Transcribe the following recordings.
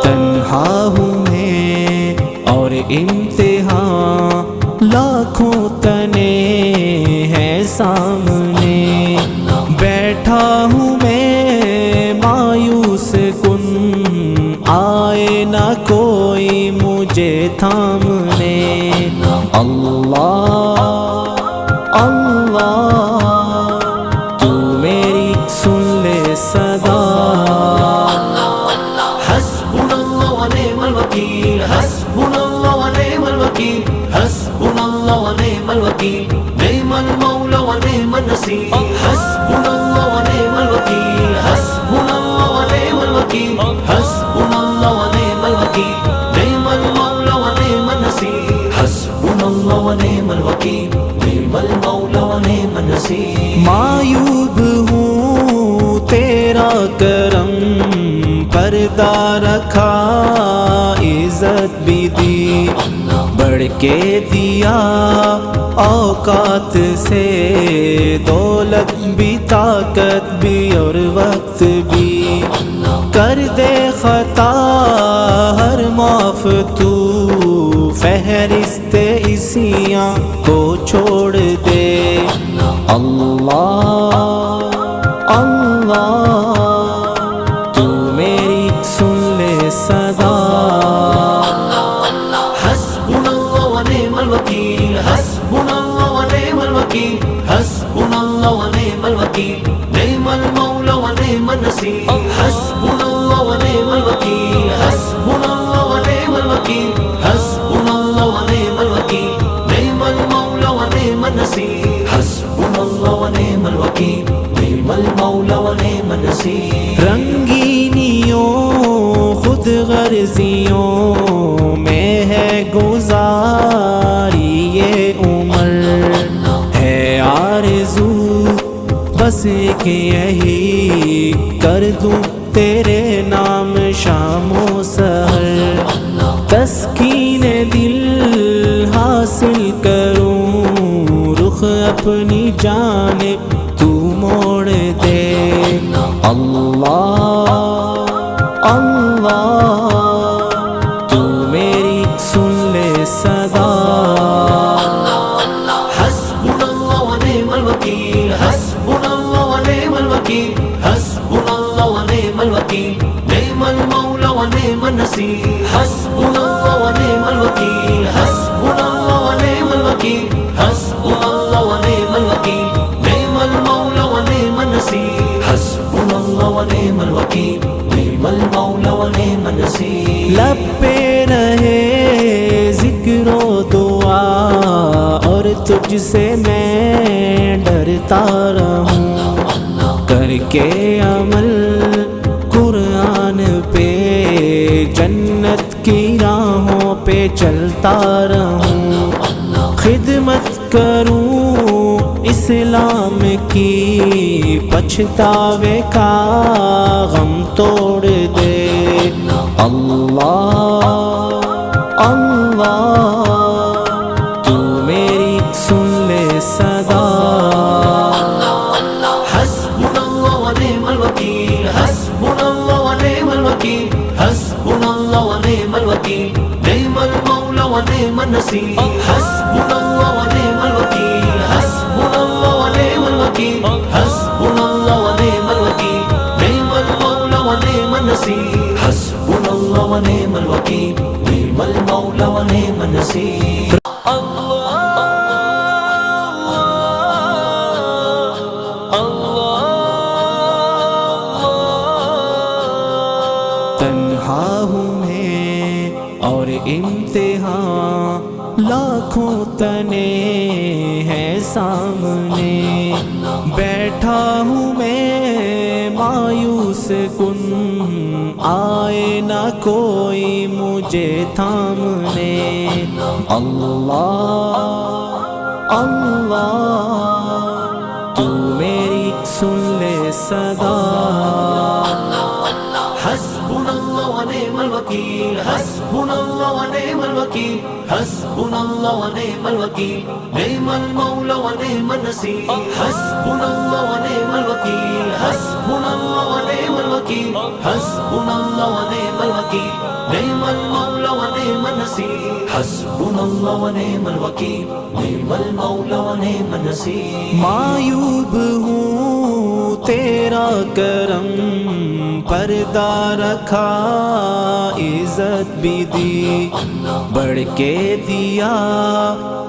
تنہا ہوں میں اور امتحان لاکھوں تنے ہیں سامنے، بیٹھا ہوں میں مایوس کن، آئے نہ کوئی مجھے تھامنے۔ اللہ اللہ تو میری سن لے صدا، حسبنا اللہ ونعم الوکیل، حسبنا اللہ ونعم الوکیل، حسبنا اللہ ونعم الوکیل، نعم المولا ونعم النصیر، حسبنا اللہ ونعم الوکیل، حسبنا اللہ ونعم الوکیل، حسبنا اللہ ونعم الوکیل، نعم المولا ونعم النصیر، حسبنا اللہ ونعم الوکیل، نعم المولا ونعم النصیر۔ معیوب ہوں تیرا کرم پردہ رکھا، عزت بھی دی بڑھ کے دیا، اوقات سے دولت بھی طاقت بھی اور وقت بھی، کر دے خطا ہر معاف تو، فہرست عصیاں کو چھوڑ دے۔ اللہ اللہ تو میری سن لے صدا، حسبنا اللہ ونعم الوکیل، حسبنا اللہ ونعم الوکیل، حسبنا اللہ ونعم الوکیل، نعم المولا ونعم النصیر، حسبنا اللہ ونعم الوکیل، حسبنا اللہ ونعم الوکیل، حسبنا اللہ ونعم الوکیل، نعم المولا ونعم النصیر، حسبنا اللہ ونعم الوکیل، نعم المولا ونعم النصیر۔ رنگینیوں خود غرضیوں میں ہے گزاری یہ عمر، ہے آرزو بس کہ یہی کر دوں تیرے نام شام و سحر، تسکین دل حاصل کروں، رخ اپنی جانب تو موڑ دے۔ اللہ اللہ تو میری سن لے صدا، حسبنا اللہ ونعم الوکیل، حسبنا اللہ ونعم الوکیل، حسبنا اللہ ونعم الوکیل، نعم المولا ونعم النصیر، حسبنا اللہ ونعم الوکیل، حسبنا اللہ ونعم الوکیل، حسبنا اللہ ونعم الوکیل، نعم المولا ونعم النصیر، حسبنا اللہ ونعم الوکیل، نعم المولا ونعم النصیر۔ لب پہ رہے ذکر و دعا اور تجھ سے میں ڈرتا رہوں، کر کے عمل قرآن پہ جنت کی راہوں پہ چلتا رہوں، خدمت کروں اسلام کی، پچھتاوے کا غم توڑ دے۔ اللہ اللہ تو میری سن لے صدا، حسبنا اللہ ونعم الوکیل، حسبنا اللہ ونعم الوکیل، حسبنا اللہ ونعم الوکیل، نعم المولا ونعم النصیر، حسبنا اللہ ونعم الوکیل، حسبنا اللہ ونعم الوکیل، حسبنا اللہ ونعم الوکیل، نعم المولا ونعم النصیر، حسبنا اللہ ونعم الوکیل، نعم المولا ونعم النصیر۔ تنہا ہوں میں اور امتحان لاکھوں تنے ہیں سامنے، بیٹھا ہوں میں مایوس کن، آئے نہ کوئی مجھے تھامنے۔ اللہ اللہ تو میری سن لے صدا، حسبنا اللہ ونعم الوکیل، حسبنا اللہ ونعم الوکیل، حسبنا اللہ ونعم الوکیل، نعم المولا ونعم النصیر، حسبنا اللہ ونعم حسبنا الله ونعم الوكيل حسبنا الله ونعم الوكيل نعم المولى ونعم النصير حسبنا الله ونعم الوكيل نعم المولى ونعم النصير معیوب ہوں تیرا کرم پردہ رکھا عزت بھی دی بڑھ کے دیا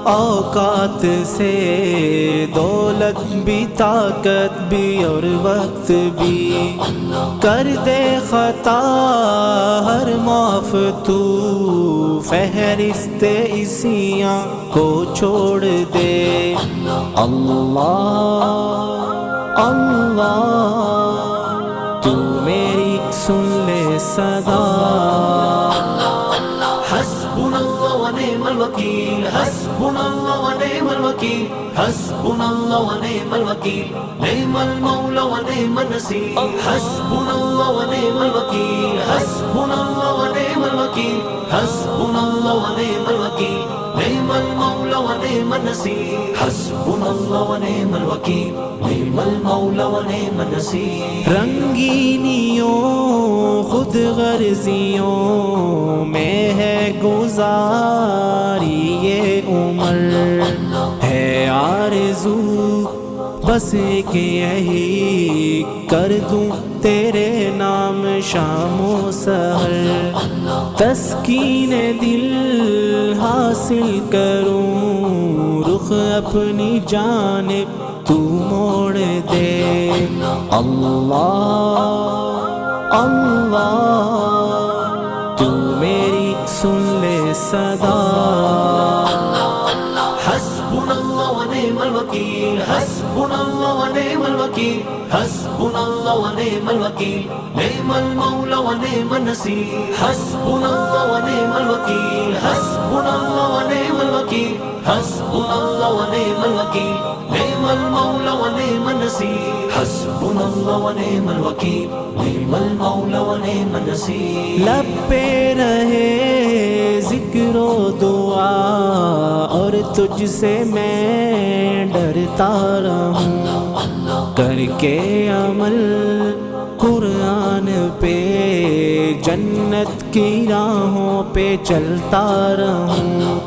اوقات سے دولت بھی طاقت بھی اور وقت بھی کر دے خطا ہر معاف تو فہرست عصیاں کو چھوڑ دے اللہ اللہ تو میری سن لے صدا حسبنا الله ونعم الوكيل حسبنا الله ونعم الوكيل حسبنا الله ونعم الوكيل نعم المولى ونعم النصير حسبنا الله ونعم الوكيل حسبنا الله ونعم الوكيل حسبنا الله ونعم الوكيل نعم المولى ونعم النصير حسبنا الله ونعم الوكيل نعم المولى ونعم النصير رنگینیوں خود غرضیوں میں ہے گزاری یہ عمر ہے آرزو بس ایک یہی کر دوں تیرے نام شام و سحر تسکین دل حاصل کروں رخ اپنی جانب تو موڑ دے اللہ اللہ تو میری سن لے صدا حسبنا الله ونعم الوكيل حسبنا الله ونعم الوكيل حسبنا الله ونعم الوكيل نعم المولى ونعم النصير حسبنا الله ونعم الوكيل حسبنا الله ونعم الوكيل حسبنا الله ونعم الوكيل نعم المولى ونعم النصير حسبنا الله ونعم الوكيل نعم المولى ونعم النصير لب پہ رہے ذکر و دعا اور تجھ سے میں ڈرتا رہوں کر کے عمل قرآن پہ جنت کی راہوں پہ چلتا رہوں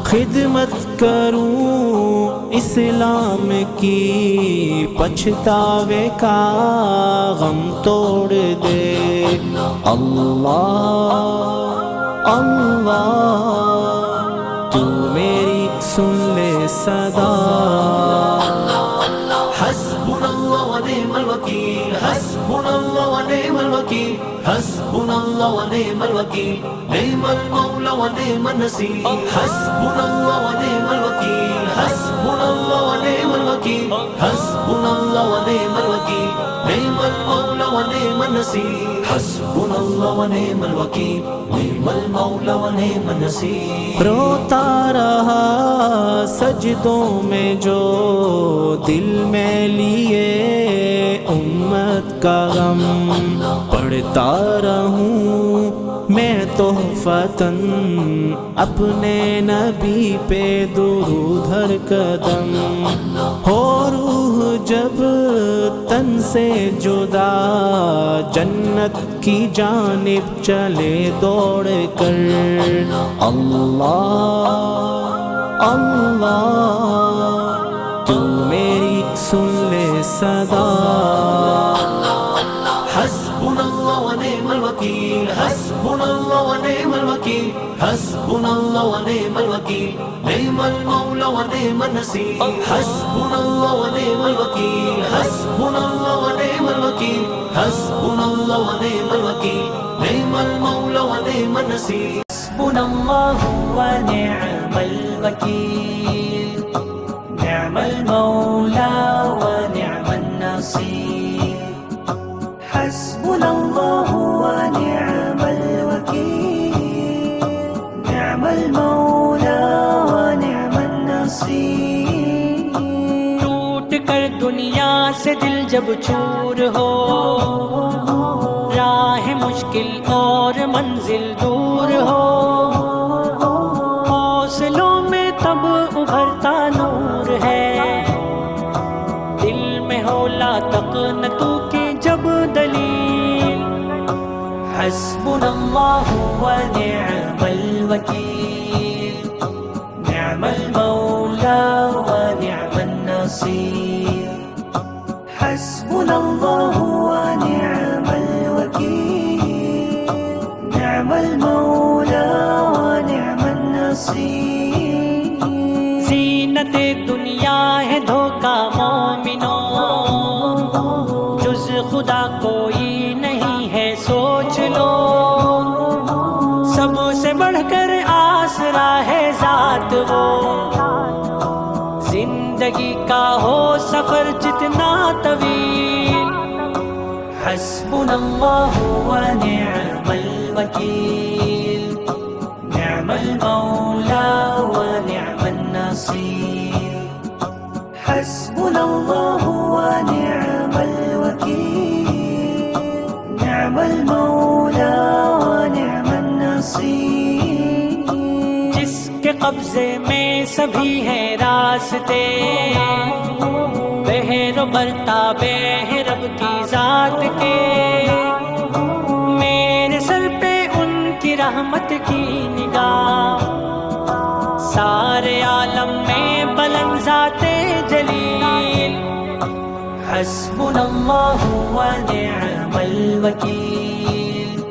خدمت کروں اسلام کی پچھتاوے کا غم توڑ دے اللہ اللہ تو میری سن لے صدا حسبنا الله ونعم الوكيل حسبنا الله ونعم الوكيل حسبنا الله ونعم الوكيل نعم المولى ونعم النصير حسبنا الله ونعم الوكيل حسبنا الله ونعم الوكيل حسبنا الله ونعم الوكيل نعم المولى ونعم النصير حسبنا الله ونعم الوكيل نعم المولى ونعم النصير روتا رہا سجدوں میں جو دل میں لیے امت کا غم پڑھتا رہوں میں تحفتاً اپنے نبی پہ درود ہر قدم ہو روح جب تن سے جدا جنت کی جانب چلے دوڑ کر اللہ اللہ تو میری سن لے صدا حسبنا الله ونعم الوكيل حسبنا الله ونعم الوكيل حسبنا الله ونعم الوكيل نعم المولى ونعم النصير حسبنا الله ونعم الوكيل حسبنا الله ونعم الوكيل حسبنا الله ونعم الوكيل نعم المولى ونعم النصير حسبنا الله ونعم الوكيل نعم المولى ونعم النصير حسبنا الله ونعم الوكيل نعم المولى ونعم النصير ٹوٹ کر دنیا سے دل جب چور ہو راہ مشکل اور منزل دور ہو حوصلوں میں تب ابھرتا نور ہے دل میں ہو لا تقنطو کی جب حسبنا اللہ ونعم الوکیل نعم المولا ونعم النصیر حسبنا اللہ ونعم الوکیل نعم المولا ونعم النصیر زینت دنیا ہے دھوکہ مومنوں جز خدا کوئی نہیں ہے سوچ لو سب سے بڑھ کر آسرا ہے ذات وہ زندگی کا ہو سفر جتنا طویل حسبنا اللہ ونعم الوکیل نعم المولا ونعم النصیر حسبنا اللہ ونعم الوکیل نعم المولا ونعم النصیر جس کے قبضے میں سبھی ہیں راستے بحر و برتاب ہے رب کی ذات کے میرے سر پہ ان کی رحمت کی نگاہ سارے عالم میں بلند ذات جلیل حسبنا اللہ ونعم الوکیل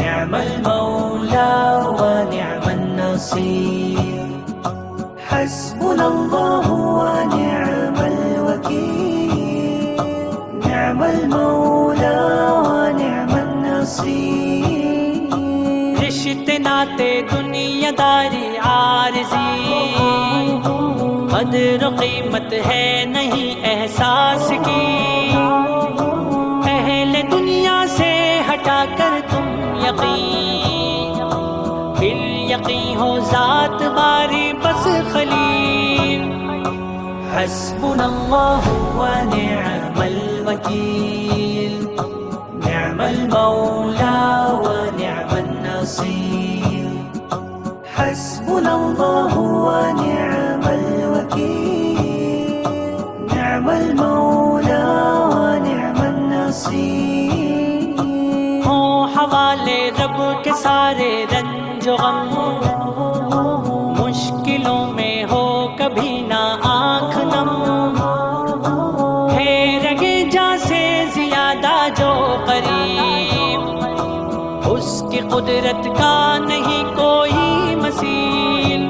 نعم المولا ونعم النصیر حسبنا اللہ ونعم الوکیل نعم المولا ونعم النصیر رشتے ناتے دنیا داری عارضی قدر و قیمت ہے نہیں احساس کی اہل دنیا سے ہٹا کر تم یقین پھر یقین ہو ذات باری بس خلیل حسبنا اللہ ونعم الوکیل نعم المولا ونعم النصیر حسبنا اللہ ونعم الوکیل نعم المولا ونعم النصیر ہوں حوالے رب کے سارے رنج و غم مشکلوں میں ہو کبھی نہ آنکھ نم ہے رگے جاں سے زیادہ جو قریب اس کی قدرت کا نہیں کوئی مثیل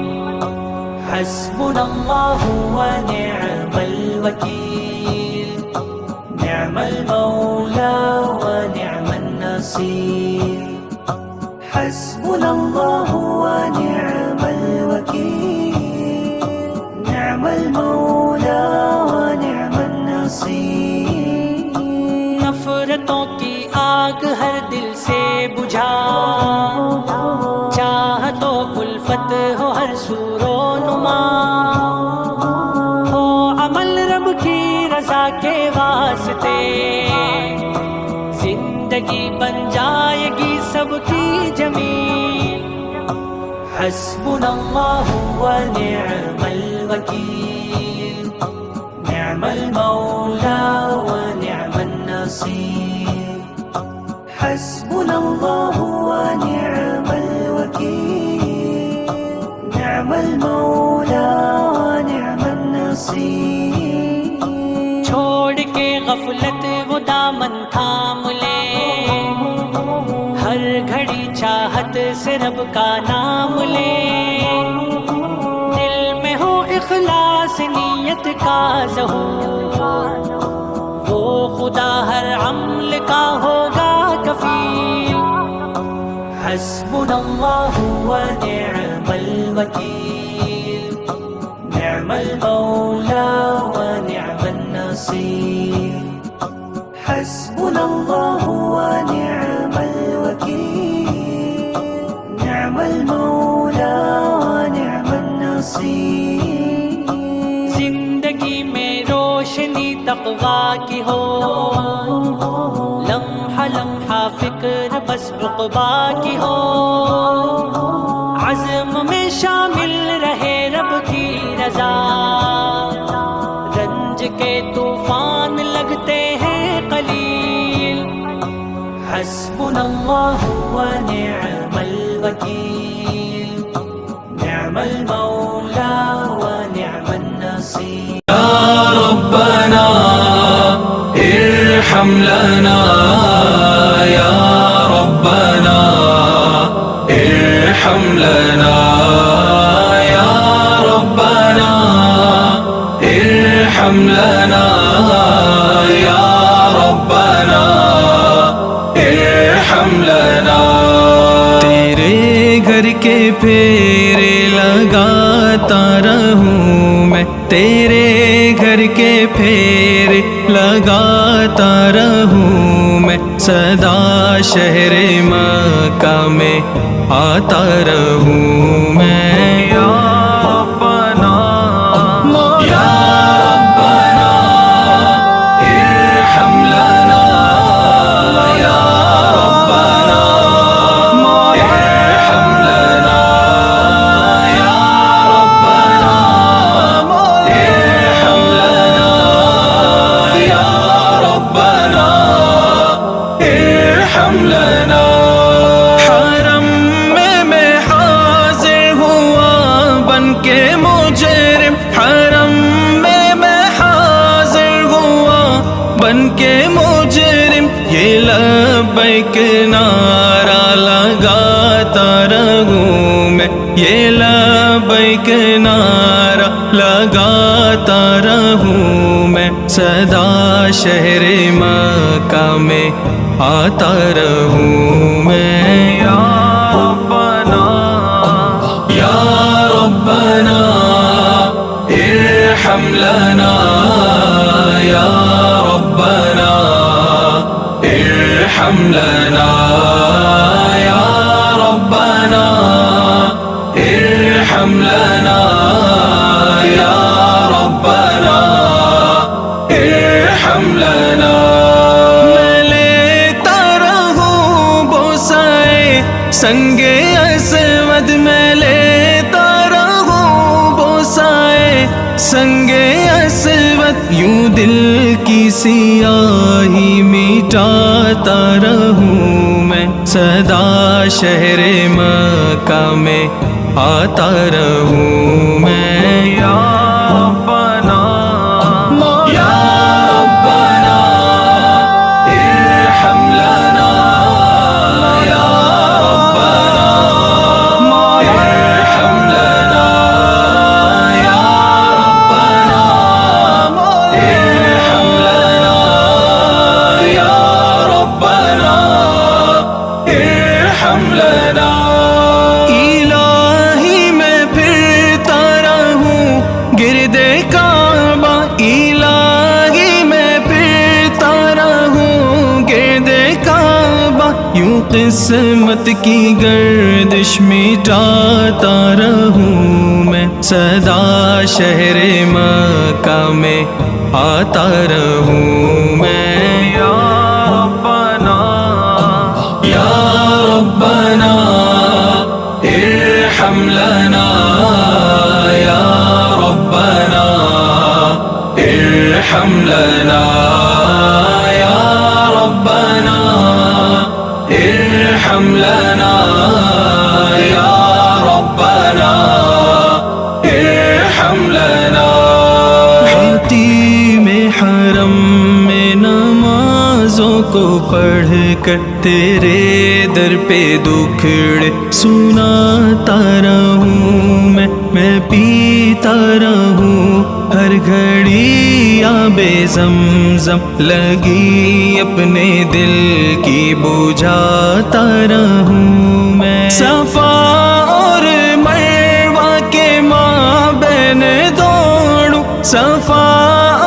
حسبنا اللہ ونعم الوکیل نعم المولا ونعم النصیر حسبنا اللہ ونعم الوکیل نعم المولا ونعم النصیر نفرتوں کی آگ ہر دل سے بجھا چاہت و الفت ہو ہر سور و نما ہو عمل رب کی رضا کے واسطے زندگی بن جائے گی سب کی جمیل حسبنا اللہ ونعم الوکیل نعم المولا ونعم النصیر حسبنا اللہ ونعم الوکیل نعم المولا ونعم النصیر چھوڑ کے غفلت وہ دامن تھام لے ہر گھڑی چاہت سے رب کا نام لے دل میں ہو اخلاص نیت کا ظہور وہ خدا ہر عمل کا ہوگا کفیل حسبنا اللہ ونعم الوکیل نعم المولا ونعم النصیر حسبنا اللہ ونعم الوکیل نعم المولا ونعم النصیر زندگی میں روشنی تقویٰ کی ہو لمحہ لمحہ فکر بس عقبا کی ہو عزم میں شامل رہے رب کی رضا رنج کے طوفان لگتے ہیں قلیل حسبنا حسبنا الله ونعم الوكيل نعم المولى ونعم النصير ربنا ارحم لنا یا ربنا ارحم لنا یا ربنا ارحم لنا یا ربنا ارحم لنا تیرے گھر کے پھیرے لگاتا رہوں میں، تیرے گھر کے پھیرے لگاتا رہوں میں، صدا شہر مکہ میں آتا رہوں میں یا ربنا یا ربنا ارحم لنا یا ربنا ارحم لنا یا ربنا ارحم لنا یا ربنا ارحم لنا حرم میں حاضر ہوا بن کے مجرم، حرم میں حاضر ہوا بن کے مجرم، یہ لبیک نعرہ لگاتا رہوں میں، یہ لبیک نعرہ لگاتا رہوں میں، صدا شہر مکہ میں آتا رہوں میں یا ربنا یا ربنا ارحم لنا یا ربنا ارحم لنا یا ربنا ارحم لنا یا ربنا ارحم لنا میں لیتا رہوں بوسائے سنگ اسود، میں لیتا رہوں بوسائے سنگ اسود، یوں دل کی سیاہی مٹاتا رہوں میں، صدا شہر مکہ میں آتا رہوں میں یا ربنا یا ربنا ارحم لنا یا ربنا ارحم لنا یا ربنا ارحم لنا یا ربنا ارحم لنا الہی میں پھرتا رہوں گرد کعبہ، الہی میں پھرتا رہوں گرد کعبہ، یوں قسمت کی گردش مٹاتا رہوں میں، صدا شہر مکہ میں آتا رہوں میں یا ربنا یا ربنا ارحم لنا یا ربنا ارحم لنا یا ربنا ارحم لنا یا ربنا ارحم لنا حتیم حرم میں نمازوں کو پڑھ کر تیرے در پہ دکھڑ سناتا رہوں میں پیتا رہوں ہر گھڑی آب زمزم، لگی اپنے دل کی بجھاتا رہوں میں، صفا اور مروہ کے مابین دوڑوں، صفا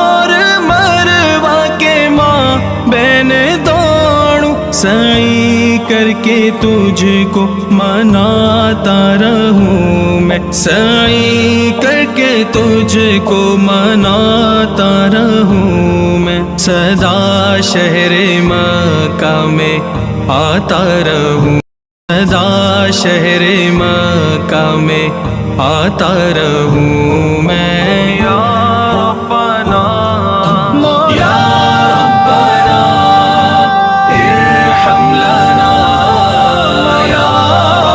اور مروہ کے مابین دوڑوں، سعی کر کے تجھ کو مناتا رہوں میں، سعی کر کے تجھ کو مناتا رہوں میں، صدا شہر مکہ میں آتا رہوں، صدا شہر مکہ میں آتا رہوں